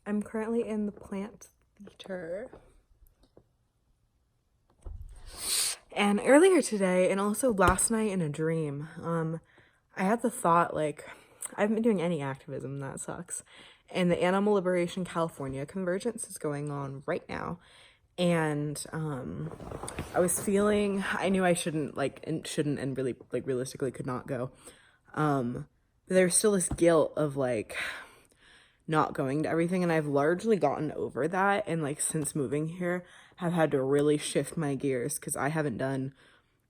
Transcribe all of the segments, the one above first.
I'm currently in the plant theater. And earlier today, and also last night in a dream, I had the thought, like, I haven't been doing any activism, that sucks. And the Animal Liberation California Convergence is going on right now. And I was feeling, I knew I shouldn't, and really, like, realistically could not go. But there's still this guilt of, like, not going to everything, and I've largely gotten over that, and like since moving here have had to really shift my gears because I haven't done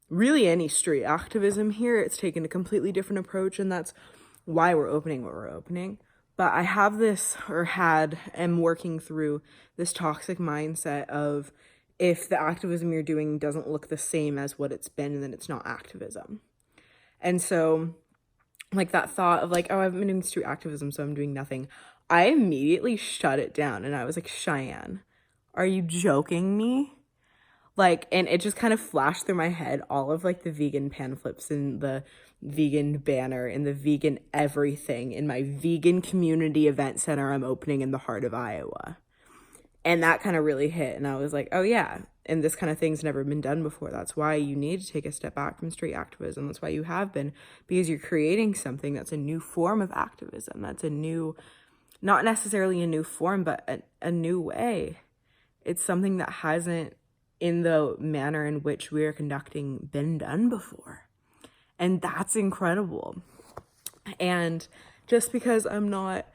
really any street activism here. It's taken a completely different approach, and that's why we're opening what we're opening. But I have this, or had, am working through this toxic mindset of, if the activism you're doing doesn't look the same as what it's been, then it's not activism. And so, like, that thought of like, oh, I've been doing street activism, so I'm doing nothing, I immediately shut it down, and I was like, Cheyenne, are you joking me? Like, and it just kind of flashed through my head all of like the vegan pamphlets and the vegan banner and the vegan everything in my vegan community event center I'm opening in the heart of Iowa. And that kind of really hit, and I was like, oh yeah, and this kind of thing's never been done before. That's why you need to take a step back from street activism. That's why you have been, because you're creating something that's a new form of activism. That's a new, not necessarily a new form, but a new way. It's something that hasn't, in the manner in which we're conducting, been done before. And that's incredible. And just because I'm not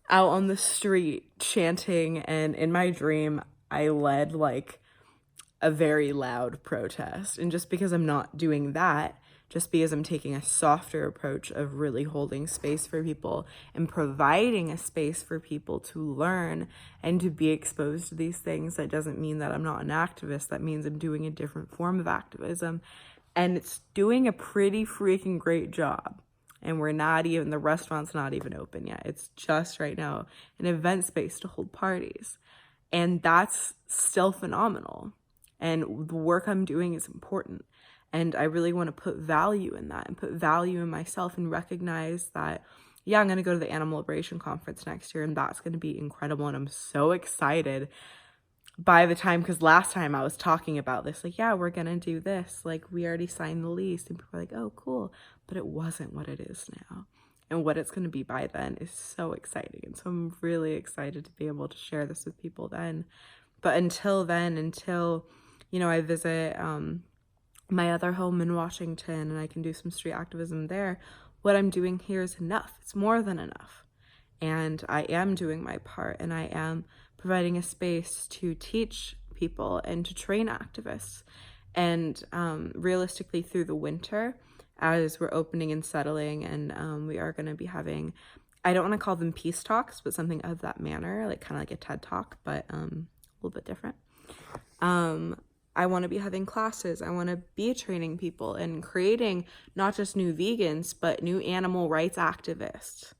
out on the street chanting, and in my dream I led like a very loud protest, and just because I'm not doing that, just because I'm taking a softer approach of really holding space for people and providing a space for people to learn and to be exposed to these things, that doesn't mean that I'm not an activist. That means I'm doing a different form of activism, and it's doing a pretty freaking great job. And we're not even, the restaurant's not even open yet. It's just right now an event space to hold parties. And that's still phenomenal. And the work I'm doing is important. And I really want to put value in that and put value in myself and recognize that, yeah, I'm going to go to the Animal Liberation Conference next year, and that's going to be incredible. And I'm so excited by the time, because last time I was talking about this, like, yeah, we're going to do this. Like, we already signed the lease, and people were like, oh, cool. But it wasn't what it is now. And what it's going to be by then is so exciting. And so I'm really excited to be able to share this with people then. But until then, until, I visit my other home in Washington and I can do some street activism there, what I'm doing here is enough. It's more than enough. And I am doing my part, and I am providing a space to teach people and to train activists. And realistically, through the winter, as we're opening and settling, and we are going to be having, I don't want to call them peace talks, but something of that manner, like kind of like a TED talk, but a little bit different. I want to be having classes. I want to be training people and creating not just new vegans, but new animal rights activists,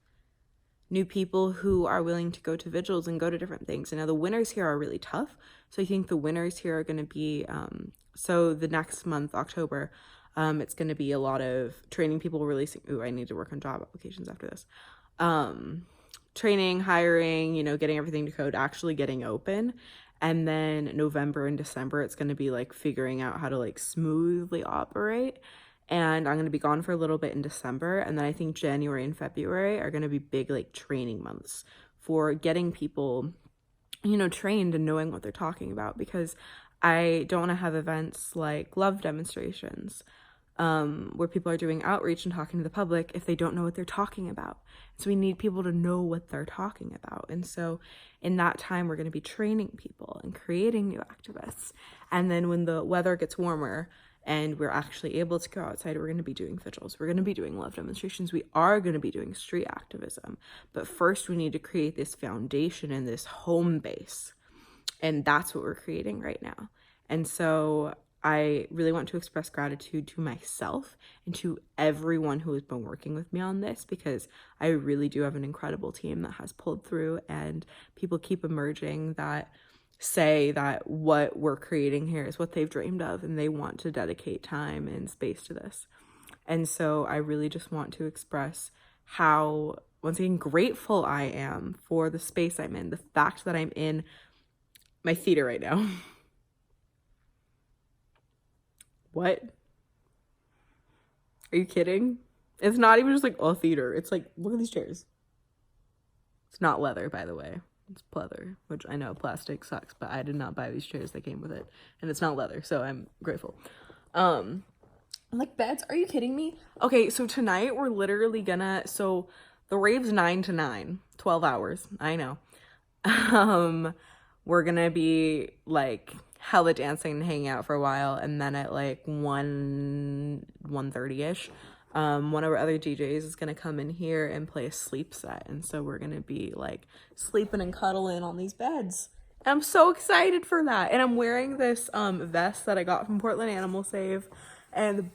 new people who are willing to go to vigils and go to different things. And now the winners here are really tough. So I think the winners here are going to be, so the next month, October, it's going to be a lot of training people, releasing, I need to work on job applications after this. Training, hiring, getting everything to code, actually getting open. And then November and December, it's going to be like figuring out how to like smoothly operate. And I'm going to be gone for a little bit in December. And then I think January and February are going to be big like training months for getting people, trained and knowing what they're talking about. Because I don't want to have events like love demonstrations, where people are doing outreach and talking to the public if they don't know what they're talking about. So we need people to know what they're talking about. And so in that time, we're going to be training people and creating new activists. And then when the weather gets warmer and we're actually able to go outside, we're going to be doing vigils. We're going to be doing love demonstrations. We are going to be doing street activism. But first, we need to create this foundation and this home base. And that's what we're creating right now. And so I really want to express gratitude to myself and to everyone who has been working with me on this, because I really do have an incredible team that has pulled through, and people keep emerging that say that what we're creating here is what they've dreamed of, and they want to dedicate time and space to this. And so I really just want to express how once again, grateful I am for the space I'm in, the fact that I'm in my theater right now. What? Are you kidding? It's not even just like a theater. It's like, look at these chairs. It's not leather, by the way. It's pleather, which I know plastic sucks, but I did not buy these chairs that came with it. And it's not leather, so I'm grateful. Like beds, are you kidding me? Okay, so tonight we're literally gonna, so the rave's 9 to 9, 12 hours, I know. We're gonna be like hella dancing and hanging out for a while, and then at like 1:30ish, one of our other DJs is gonna come in here and play a sleep set, and so we're gonna be like sleeping and cuddling on these beds. I'm so excited for that. And I'm wearing this vest that I got from Portland Animal Save, and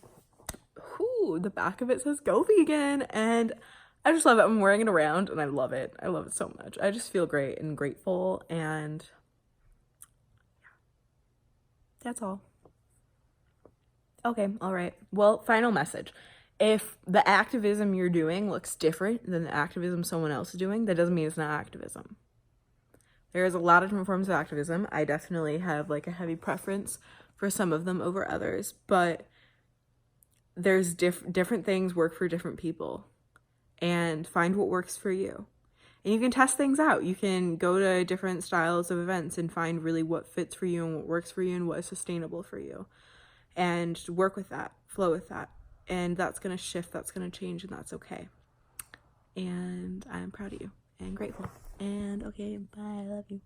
the back of it says go vegan, and I just love it. I'm wearing it around and I love it. I love it so much. I just feel great and grateful, and yeah, that's all. Okay, all right. Well, final message. If the activism you're doing looks different than the activism someone else is doing, that doesn't mean it's not activism. There's a lot of different forms of activism. I definitely have like a heavy preference for some of them over others, but there's different things work for different people, and find what works for you. And you can test things out. You can go to different styles of events and find really what fits for you and what works for you and what is sustainable for you, and work with that, flow with that. And that's going to shift, that's going to change, and that's okay. And I'm proud of you and grateful. And okay, bye. I love you.